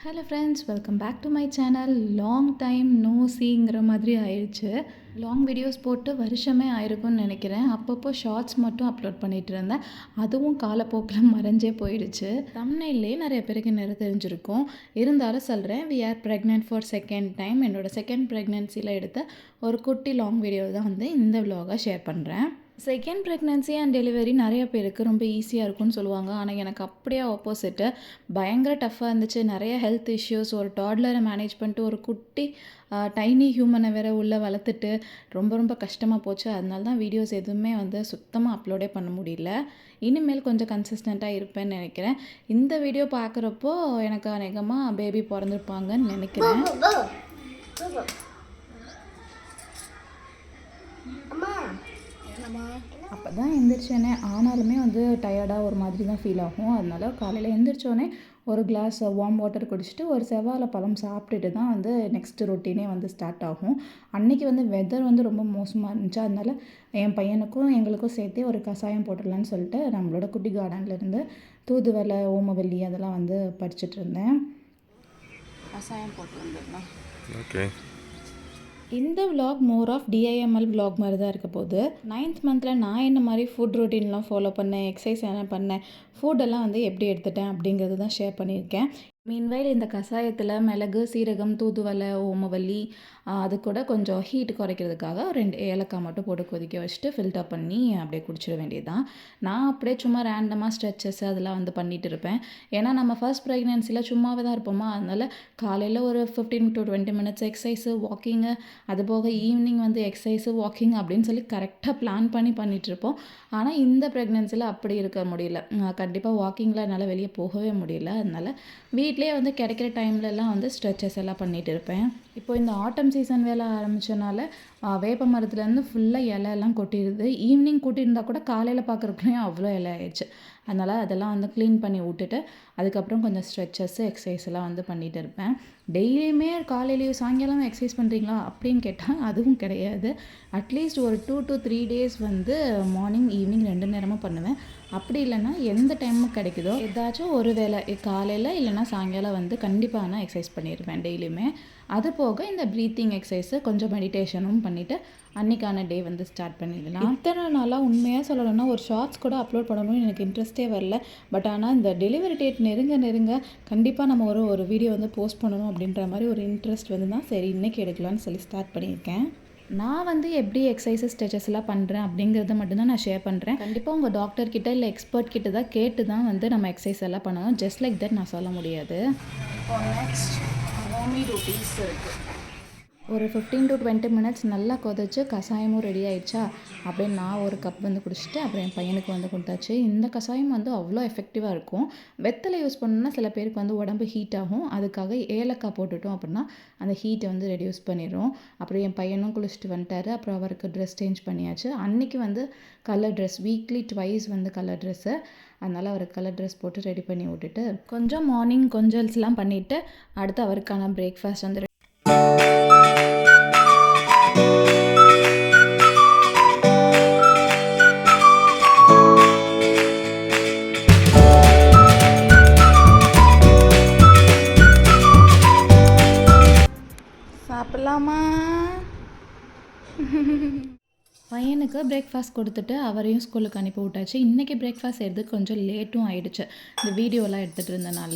Hello friends, welcome back to my channel. Long time no சீங்கிற மாதிரி ஆயிடுச்சு. Long videos போட்டு வருஷமே ஆயிருக்கும்னு நினைக்கிறேன். அப்பப்போ ஷார்ட்ஸ் மட்டும் அப்லோட் பண்ணிகிட்டு இருந்தேன். அதுவும் காலப்போக்கில் மறைஞ்சே போயிடுச்சு. தம்ப்நெயிலே நிறைய பேருக்கு நிறைய தெரிஞ்சிருக்கும். இருந்தாலும் சொல்கிறேன், we are pregnant for second time. என்னோடய செகண்ட் ப்ரெக்னென்சியில் எடுத்த ஒரு குட்டி லாங் வீடியோ தான் வந்து இந்த விலாகை ஷேர் பண்ணுறேன். செகண்ட் ப்ரெக்னென்சி அண்ட் டெலிவரி நிறைய பேருக்கு ரொம்ப ஈஸியாக இருக்கும்னு சொல்லுவாங்க. ஆனால் எனக்கு அப்படியே ஆப்போசிட்டு. பயங்கர டஃப்பாக இருந்துச்சு. நிறைய ஹெல்த் இஷ்யூஸ், ஒரு டாட்லரை மேனேஜ் பண்ணிட்டு ஒரு குட்டி டைனி ஹியூமனை வேற உள்ளே வளர்த்துட்டு ரொம்ப ரொம்ப கஷ்டமாக போச்சு. அதனால தான் வீடியோஸ் எதுவுமே வந்து சுத்தமாக அப்லோடே பண்ண முடியல. இனிமேல் கொஞ்சம் கன்சிஸ்டண்ட்டாக இருப்பேன்னு நினைக்கிறேன். இந்த வீடியோ பார்க்குறப்போ எனக்கு அநேகமாக பேபி பிறந்திருப்பாங்கன்னு நினைக்கிறேன். அப்போ தான் எந்திரிச்சோன்னே, ஆனாலுமே வந்து டயர்டாக ஒரு மாதிரி தான் ஃபீல் ஆகும். அதனால காலையில் எந்திரிச்சோன்னே ஒரு கிளாஸ் வார்ம் வாட்டர் குடிச்சிட்டு ஒரு செவ்வாழை பழம் சாப்பிட்டுட்டு தான் வந்து நெக்ஸ்ட் ரொட்டீனே வந்து ஸ்டார்ட் ஆகும். அன்றைக்கி வந்து வெதர் வந்து ரொம்ப மோசமாக இருந்துச்சு. அதனால என் பையனுக்கும் எங்களுக்கும் சேர்த்தே ஒரு கஷாயம் போட்டுடலான்னு சொல்லிட்டு நம்மளோட குட்டி கார்டன்லேருந்து தூதுவளை, ஓமவல்லி அதெல்லாம் வந்து பறிச்சிட்டு இருந்தேன். கஷாயம் போட்டு வந்துடலாம். ஓகே. இந்த vlog more of DIML vlog மாதிரி தான் இருக்க போகுது. 9th மந்தில் நான் என்ன மாதிரி ஃபுட் ரொட்டீன்லாம் ஃபாலோ பண்ணேன், எக்ஸசைஸ் என்ன பண்ணேன், ஃபுட்டெல்லாம் வந்து எப்படி எடுத்துட்டேன் அப்படிங்கிறது தான் ஷேர் பண்ணியிருக்கேன். மீன்வைல் இந்த கஷாயத்தில் மிளகு, சீரகம், தூதுவளை, ஓமவல்லி, அது கூட கொஞ்சம் ஹீட் குறைக்கிறதுக்காக 2 ஏலக்காய் மட்டும் போட்டு கொதிக்க வச்சுட்டு ஃபில்டர் பண்ணி அப்படியே குடிச்சிட வேண்டியதுதான். நான் அப்படியே சும்மா ரேண்டமாக ஸ்ட்ரெச்சஸ் அதெல்லாம் வந்து பண்ணிகிட்டு இருப்பேன். ஏன்னா நம்ம ஃபர்ஸ்ட் ப்ரெக்னென்சியில் சும்மாவே தான் இருப்போமா. அதனால் காலையில் ஒரு 15 to 20 minutes எக்ஸசைஸு, வாக்கிங்கு, அது போக ஈவினிங் வந்து எக்ஸசைஸு, வாக்கிங் அப்படின்னு சொல்லி கரெக்டாக பிளான் பண்ணி பண்ணிகிட்ருப்போம். ஆனால் இந்த ப்ரெக்னென்சியில் அப்படி இருக்க முடியல. கண்டிப்பாக வாக்கிங்கில் என்னால் வெளியே போகவே முடியல. அதனால் வீட்டிலே வந்து கிடைக்கிற டைம்லலாம் வந்து ஸ்ட்ரெச்சஸ் எல்லாம் பண்ணிகிட்டு இருப்பேன். இப்போ இந்த ஆட்டம் சீசன் வேலை ஆரம்பித்தனால வேப்ப மரத்துலேருந்து ஃபுல்லாக இலையெல்லாம் கொட்டிடுது. ஈவினிங் கூட்டியிருந்தா கூட காலையில் பார்க்குறக்குள்ளேயும் அவ்வளோ இலை ஆயிடுச்சு. அதனால் அதெல்லாம் வந்து க்ளீன் பண்ணி விட்டுட்டு அதுக்கப்புறம் கொஞ்சம் ஸ்ட்ரெச்சஸ்ஸு, எக்ஸசைஸ் எல்லாம் வந்து பண்ணிகிட்டு இருப்பேன். டெய்லியுமே காலையிலேயும் சாயங்காலம் எக்ஸசைஸ் பண்ணுறீங்களா அப்படின்னு கேட்டால் அதுவும் கிடையாது. அட்லீஸ்ட் ஒரு 2 to 3 days வந்து மார்னிங், ஈவினிங் 2 நேரமும் பண்ணுவேன். அப்படி இல்லைன்னா எந்த டைமும் கிடைக்குதோ ஏதாச்சும் ஒரு வேளை காலையில் இல்லைன்னா சாயங்காலம் வந்து கண்டிப்பாக நான் எக்ஸசைஸ் பண்ணிடுவேன் டெய்லியுமே. அது போக இந்த ப்ரீத்திங் எக்ஸசைஸு, கொஞ்சம் மெடிடேஷனும் பண்ணிவிட்டு அன்றைக்கான டே வந்து ஸ்டார்ட் பண்ணிடலாம். இத்தனை நாளாக உண்மையாக சொல்லணும்னா ஒரு ஷார்ட்ஸ் கூட அப்லோட் பண்ணணும்னு எனக்கு இன்ட்ரெஸ்ட்டே வரல. பட் ஆனால் இந்த டெலிவரி டேட் நெருங்க கண்டிப்பாக நம்ம ஒரு வீடியோ வந்து போஸ்ட் பண்ணணும் அப்படின்ற மாதிரி ஒரு இன்ட்ரெஸ்ட் வந்து தான் சரி இன்றைக்கி எடுக்கலான்னு சொல்லி ஸ்டார்ட் பண்ணியிருக்கேன். நான் வந்து எப்படி எக்ஸசைஸஸ், ஸ்ட்ரெச்சஸ் எல்லாம் பண்ணுறேன் அப்படிங்கிறத மட்டும்தான் நான் ஷேர் பண்ணுறேன். கண்டிப்பாக உங்கள் டாக்டர்கிட்ட இல்லை எக்ஸ்பர்ட் கிட்ட தான் கேட்டு தான் வந்து நம்ம எக்ஸசைஸ் எல்லாம் பண்ணணும். ஜஸ்ட் லைக் தட் நான் சொல்ல முடியாது. இப்போ நெக்ஸ்ட் ஹோமி ரொட்டீன்ஸ் இருக்குது. ஒரு 15 to 20 minutes நல்லா கொதிச்சு கஷாயமும் ரெடி ஆயிடுச்சா. அப்படியே நான் ஒரு கப் வந்து குடிச்சிட்டு அப்புறம் என் பையனுக்கு வந்து கொடுத்தாச்சு. இந்த கஷாயம் வந்து அவ்வளோ எஃபெக்டிவாக இருக்கும். வெத்தலை யூஸ் பண்ணோன்னா சில பேருக்கு வந்து உடம்பு ஹீட் ஆகும். அதுக்காக ஏலக்காய் போட்டுட்டோம் அப்படின்னா அந்த ஹீட்டை வந்து ரெடியூஸ் பண்ணிடும். அப்புறம் என் பையனும் குளிச்சுட்டு வந்துட்டார். அப்புறம் அவருக்கு ட்ரெஸ் சேஞ்ச் பண்ணியாச்சு. அன்றைக்கி வந்து கலர் ட்ரெஸ், வீக்லி ட்வைஸ் வந்து கலர் ட்ரெஸ்ஸு. அதனால் அவருக்கு கலர் ட்ரெஸ் போட்டு ரெடி பண்ணி விட்டுட்டு கொஞ்சம் மார்னிங் கொஞ்சம்ஸ்லாம் பண்ணிவிட்டு அடுத்து அவருக்கான பிரேக்ஃபாஸ்ட் வந்து சாப்பிட்லாமா. பையனுக்கு பிரேக்ஃபாஸ்ட் கொடுத்துட்டு அவரையும் ஸ்கூலுக்கு அனுப்பி விட்டாச்சு. இன்றைக்கி பிரேக்ஃபாஸ்ட் செய்கிறதுக்கு கொஞ்சம் லேட்டும் ஆகிடுச்சு இந்த வீடியோலாம் எடுத்துகிட்டு இருந்தனால.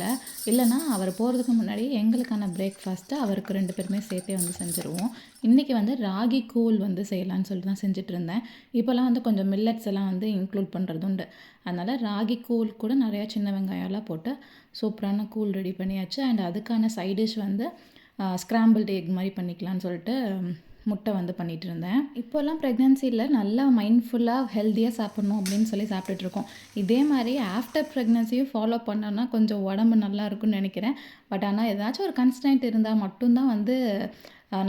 இல்லைனா அவர் போகிறதுக்கு முன்னாடி எங்களுக்கான பிரேக்ஃபாஸ்ட்டு அவருக்கு 2 பேருமே சேர்த்தே வந்து செஞ்சுருவோம். இன்றைக்கி வந்து ராகி கூழ் வந்து செய்யலான்னு சொல்லிட்டு தான் செஞ்சுட்டு இருந்தேன். இப்போலாம் வந்து கொஞ்சம் மில்லட்ஸ் எல்லாம் வந்து இன்க்ளூட் பண்ணுறது உண்டு. அதனால் ராகி கூழ் கூட நிறையா சின்ன வெங்காயம்லாம் போட்டு சூப்பரான கூழ் ரெடி பண்ணியாச்சு. அண்ட் அதுக்கான சைட் டிஷ் வந்து ஸ்க்ராம்பிள்டு எக் மாதிரி பண்ணிக்கலான்னு சொல்லிட்டு முட்டை வந்து பண்ணிகிட்டு இருந்தேன். இப்போல்லாம் ப்ரெக்னென்சியில் நல்லா மைண்ட்ஃபுல்லாக ஹெல்த்தியாக சாப்பிட்ணும் அப்படின்னு சொல்லி சாப்பிட்டுட்ருக்கோம். இதே மாதிரி ஆஃப்டர் ப்ரெக்னென்சியும் ஃபாலோ பண்ணோன்னா கொஞ்சம் உடம்பு நல்லா இருக்கும்னு நினைக்கிறேன். பட் ஆனால் ஏதாச்சும் ஒரு கன்ஸ்டன்ட் இருந்தால் மட்டும்தான் வந்து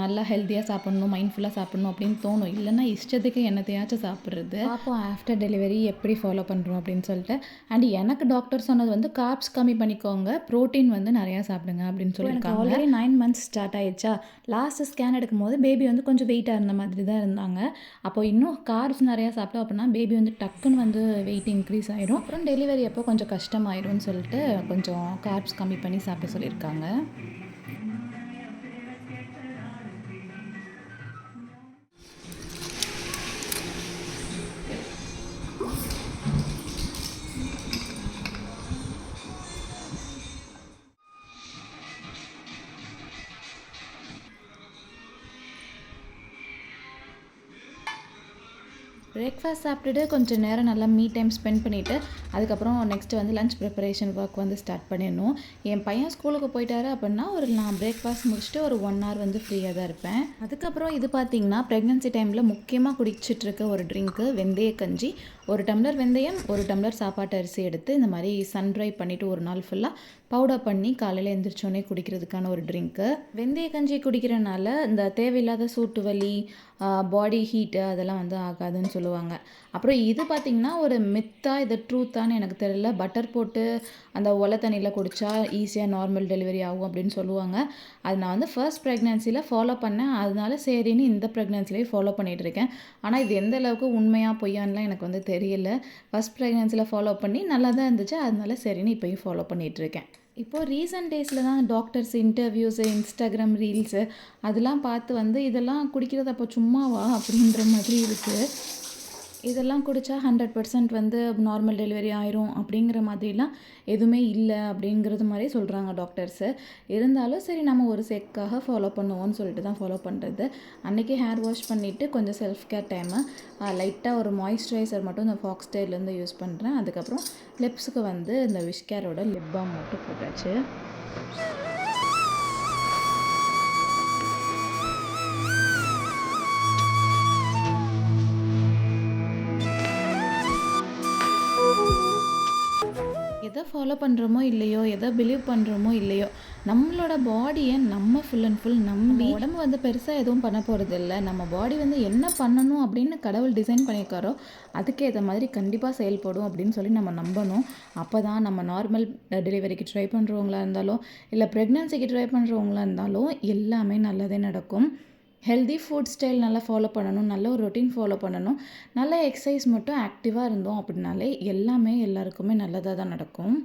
நல்லா ஹெல்த்தியாக சாப்பிட்ணும், மைண்ட்ஃபுல்லாக சாப்பிட்ணும் அப்படின்னு தோணும். இல்லைன்னா இஷ்டத்துக்கு என்னத்தையாச்சும் சாப்பிட்றது. அப்போ ஆஃப்டர் டெலிவரி எப்படி ஃபாலோ பண்ணுறோம் அப்படின்னு சொல்லிட்டு. அண்ட் எனக்கு டாக்டர் சொன்னது வந்து கார்ப்ஸ் கம்மி பண்ணிக்கோங்க, ப்ரோட்டீன் வந்து நிறையா சாப்பிடுங்க அப்படின்னு சொல்லியிருக்காங்க. ஆல்ரெடி 9 மந்த்ஸ் ஸ்டார்ட் ஆயிடுச்சா, லாஸ்ட்டு ஸ்கேன் எடுக்கும்போது பேபி வந்து கொஞ்சம் வெயிட்டாக இருந்த மாதிரி தான் இருந்தாங்க. அப்போ இன்னும் கார்ப்ஸ் நிறையா சாப்பிட்டோம் அப்படின்னா பேபி வந்து டக்குன்னு வந்து வெயிட் இன்க்ரீஸ் ஆயிரும். அப்புறம் டெலிவரி அப்போ கொஞ்சம் கஷ்டமாயிரும்னு சொல்லிட்டு கொஞ்சம் கார்ப்ஸ் கம்மி பண்ணி சாப்பிட சொல்லியிருக்காங்க. பிரேக்ஃபாஸ்ட் சாப்பிட்டுட்டு கொஞ்சம் நேரம் நல்லா மீ டைம் ஸ்பெண்ட் பண்ணிவிட்டு அதுக்கப்புறம் நெக்ஸ்ட்டு வந்து லஞ்ச் ப்ரிப்பரேஷன் ஒர்க் வந்து ஸ்டார்ட் பண்ணிடணும். என் பையன் ஸ்கூலுக்கு போயிட்டாரு அப்படின்னா நான் பிரேக்ஃபாஸ்ட் முடிச்சுட்டு ஒரு 1 hour வந்து ஃப்ரீயாக தான் இருப்பேன். அதுக்கப்புறம் இது பார்த்திங்கன்னா ப்ரெக்னன்சி டைமில் முக்கியமாக குடிச்சிட்ருக்க ஒரு ட்ரிங்க்கு வெந்தய கஞ்சி. 1 டம்ளர் வெந்தயம், 1 டம்ளர் சாப்பாட்டு அரிசி எடுத்து இந்த மாதிரி சன் ட்ரை பண்ணிவிட்டு ஒரு நாள் ஃபுல்லாக பவுடர் பண்ணி காலையில் எழுந்திரிச்சோன்னே குடிக்கிறதுக்கான ஒரு ட்ரிங்க்கு. வெந்தய கஞ்சி குடிக்கிறனால இந்த தேவையில்லாத சூட்டு வலி, பாடி ஹீட்டு அதெல்லாம் வந்து ஆகாதுன்னு சொல்லுவாங்க. அப்புறம் இது பார்த்திங்கன்னா ஒரு மித்தா இது ட்ரூத்தான்னு எனக்கு தெரியல. பட்டர் போட்டு அந்த ஒலை தண்ணியில் குடித்தா ஈஸியாக நார்மல் டெலிவரி ஆகும் அப்படின்னு சொல்லுவாங்க. அது நான் வந்து ஃபர்ஸ்ட் ப்ரெக்னன்சியில் ஃபாலோ பண்ணேன். அதனால சரின்னு இந்த ப்ரெக்னன்சிலேயே ஃபாலோ பண்ணிகிட்டு இருக்கேன். ஆனால் இது எந்த அளவுக்கு உண்மையாக பொய்யான்லாம் எனக்கு வந்து தெரியல. ஃபர்ஸ்ட் ப்ரெக்னன்சியில் ஃபாலோ பண்ணி நல்லா தான் இருந்துச்சு. அதனால சரின்னு இப்போயும் ஃபாலோ பண்ணிகிட்ருக்கேன். இப்போது ரீசெண்ட் டேஸில் தான் டாக்டர்ஸ் இன்டர்வியூஸு, இன்ஸ்டாகிராம் ரீல்ஸு அதெல்லாம் பார்த்து வந்து இதெல்லாம் குடிக்கிறது அப்போ சும்மாவா அப்படின்ற மாதிரி இருக்குது. இதெல்லாம் குடித்தா 100% வந்து நார்மல் டெலிவரி ஆயிரும் அப்படிங்கிற மாதிரிலாம் எதுவுமே இல்லை அப்படிங்கிறது மாதிரி சொல்கிறாங்க டாக்டர்ஸு. இருந்தாலும் சரி நம்ம ஒரு சேக்காக ஃபாலோ பண்ணுவோம்னு சொல்லிட்டு தான் ஃபாலோ பண்ணுறது. அன்றைக்கி ஹேர் வாஷ் பண்ணிவிட்டு கொஞ்சம் செல்ஃப் கேர் டைமு லைட்டாக ஒரு மாய்ஸ்சரைசர் மட்டும் இந்த ஃபாக்ஸ் டேல்லேருந்து யூஸ் பண்ணுறேன். அதுக்கப்புறம் லிப்ஸுக்கு வந்து இந்த விஷ்கேரோட லிப் பாம் மட்டும் போட்டாச்சு. எதை ஃபாலோ பண்ணுறோமோ இல்லையோ, எதை பிலீவ் பண்ணுறோமோ இல்லையோ, நம்மளோட பாடியை நம்ம ஃபுல் அண்ட் ஃபுல் நம்பி உடம்பு வந்து பெருசாக எதுவும் பண்ண போகிறது இல்லை. நம்ம பாடி வந்து என்ன பண்ணணும் அப்படின்னு கடவுள் டிசைன் பண்ணியிருக்காரோ அதுக்கேற்ற மாதிரி கண்டிப்பாக செயல்படும் அப்படின்னு சொல்லி நம்ம நம்பணும். அப்போ தான் நம்ம நார்மல் டெலிவரிக்கு ட்ரை பண்ணுறவங்களா இருந்தாலும் இல்லை ப்ரெக்னன்சிக்கு ட்ரை பண்ணுறவங்களா இருந்தாலும் எல்லாமே நல்லதே நடக்கும். ஹெல்தி ஃபுட் ஸ்டைல் நல்லா ஃபாலோ பண்ணணும், நல்ல ஒரு ரொட்டீன் ஃபாலோ பண்ணணும், நல்ல எக்ஸசைஸ் மட்டும் ஆக்டிவாக இருந்தோம் அப்படின்னாலே எல்லாமே எல்லாருக்குமே நல்லதாக தான் நடக்கும்.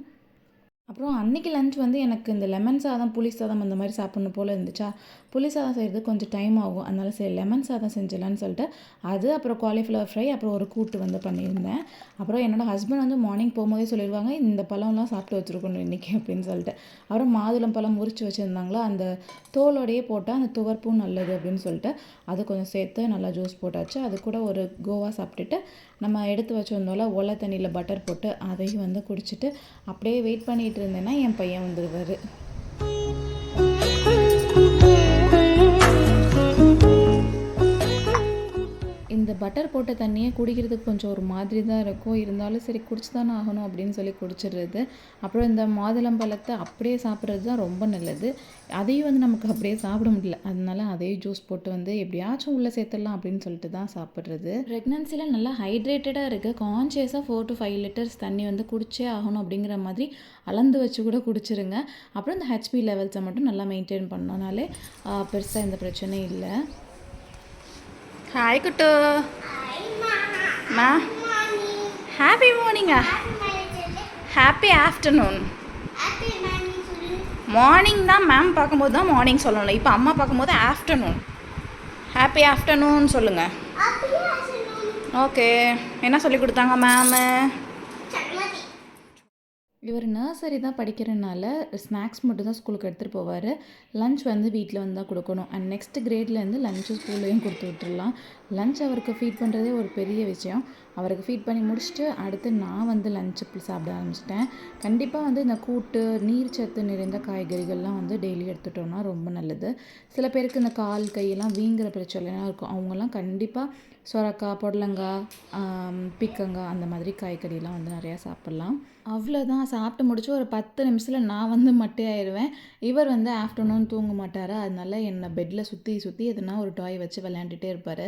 அப்புறம் அன்றைக்கி லஞ்ச் வந்து எனக்கு இந்த லெமன் சாதம், புளி சாதம் அந்த மாதிரி சாப்பிட்ணும் போல் இருந்துச்சா. புளி சாதம் செய்கிறது கொஞ்சம் டைம் ஆகும். அதனால சரி லெமன் சாதம் செஞ்சிடலான்னு சொல்லிட்டு அது, அப்புறம் காலிஃப்ளவர் ஃப்ரை, அப்புறம் ஒரு கூட்டு வந்து பண்ணியிருந்தேன். அப்புறம் என்னோடய ஹஸ்பண்ட் வந்து மார்னிங் போகும்போதே சொல்லிடுவாங்க இந்த பழம்லாம் சாப்பிட்டு வச்சுருக்கணும் இன்றைக்கி அப்படின்னு சொல்லிட்டு. அப்புறம் மாதுளம் பழம் முறித்து வச்சுருந்தாங்களோ அந்த தோலோடையே போட்டால் அந்த துவர்ப்பும் நல்லது அப்படின்னு சொல்லிட்டு அது கொஞ்சம் சேர்த்து நல்லா ஜூஸ் போட்டாச்சு. அது கூட ஒரு கோவா சாப்பிட்டுட்டு நம்ம எடுத்து வச்சுருந்தோம்ல ஒலை தண்ணியில் பட்டர் போட்டு அதையும் வந்து குடிச்சிட்டு அப்படியே வெயிட் பண்ணிகிட்டு இருந்தேன்னா என் பையன் வந்துடுவார். இந்த பட்டர் போட்ட தண்ணியை குடிக்கிறதுக்கு கொஞ்சம் ஒரு மாதிரி தான் இருக்கும். இருந்தாலும் சரி குடிச்சு தானே ஆகணும் அப்படின்னு சொல்லி குடிச்சிடுறது. அப்புறம் இந்த மாதுளம்பழத்தை அப்படியே சாப்பிட்றது தான் ரொம்ப நல்லது. அதையும் வந்து நமக்கு அப்படியே சாப்பிட முடியல. அதனால அதையும் ஜூஸ் போட்டு வந்து எப்படியாச்சும் உள்ளே சேர்த்துடலாம் அப்படின்னு சொல்லிட்டு தான் சாப்பிட்றது. ப்ரெக்னன்சியில் நல்லா ஹைட்ரேட்டடாக இருக்குது. கான்ஷியஸாக 4 to 5 liters தண்ணி வந்து குடிச்சே ஆகணும் அப்படிங்கிற மாதிரி அளந்து வச்சு கூட குடிச்சிருங்க. அப்புறம் இந்த ஹெச்பி லெவல்ஸை மட்டும் நல்லா மெயின்டைன் பண்ணனாலே பெருசாக எந்த பிரச்சனையும் இல்லை. ஹாய் குட்டு. மா ஹாப்பி மார்னிங்கா? Happy afternoon. மார்னிங் தான் மேம் பார்க்கும்போது தான் மார்னிங் சொல்லணும். இப்போ அம்மா பார்க்கும்போது ஆஃப்டர்நூன். ஹாப்பி ஆஃப்டர்நூன் சொல்லுங்கள். ஓகே. என்ன சொல்லி கொடுத்தாங்க மேமு? இவர் நர்சரி தான் படிக்கிறனால ஸ்நாக்ஸ் மட்டும் தான் ஸ்கூலுக்கு எடுத்துகிட்டு போவார். லஞ்ச் வந்து வீட்டில் வந்து தான் கொடுக்கணும். அண்ட் நெக்ஸ்ட் கிரேட்லேருந்து லஞ்சு ஸ்கூல்லையும் கொடுத்து விட்டுடலாம். லஞ்ச் அவருக்கு ஃபீட் பண்ணுறதே ஒரு பெரிய விஷயம். அவருக்கு ஃபீட் பண்ணி முடிச்சுட்டு அடுத்து நான் வந்து லஞ்சுக்கு சாப்பிட ஆரம்பிச்சிட்டேன். கண்டிப்பாக வந்து இந்த கூட்டு, நீர் சத்து நிறைந்த காய்கறிகள்லாம் வந்து டெய்லி எடுத்துட்டோம்னா ரொம்ப நல்லது. சில பேருக்கு இந்த கால், கையெல்லாம் வீங்குற பிரச்சனைலாம் இருக்கும். அவங்கலாம் கண்டிப்பாக சொரக்காய், புடலங்காய், பீர்க்கங்காய் அந்த மாதிரி காய்கறிலாம் வந்து நிறையா சாப்பிட்லாம். அவ்வளோதான், சாப்பிட்டு முடிச்சு ஒரு 10 நிமிஷத்தில் நான் வந்து மட்டையாயிருவேன். இவர் வந்து ஆஃப்டர்நூன் தூங்க மாட்டாரா, அதனால என்னை பெட்டில் சுற்றி சுற்றி எதுனா ஒரு டாய் வச்சு விளையாண்டுட்டே இருப்பார்.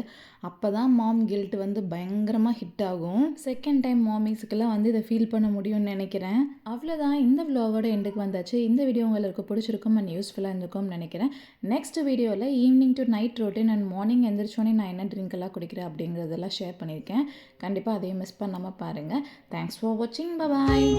அப்போ தான் மாம் கில்ட் வந்து பயங்கரமாக ஹிட் ஆகும். செகண்ட் டைம் மாமிஸுக்கெல்லாம் வந்து இதை ஃபீல் பண்ண முடியும்னு நினைக்கிறேன். அவ்வளோதான், இந்த விலாகோட எண்டுக்கு வந்தாச்சு. இந்த வீடியோ உங்களுக்கு பிடிச்சிருக்கும் அண்ட் யூஸ்ஃபுல்லாக இருந்திருக்கும்னு நினைக்கிறேன். நெக்ஸ்ட் வீடியோவில் evening to night routine and morning எந்திரிச்சோன்னே நான் என்ன ட்ரிங்க் எல்லாம் குடிக்கிறேன் அப்படிங்கிறதெல்லாம் ஷேர் பண்ணியிருக்கேன். கண்டிப்பாக அதையும் மிஸ் பண்ணாமல் பாருங்கள். தேங்க்ஸ் ஃபார் வாட்சிங். பாய்.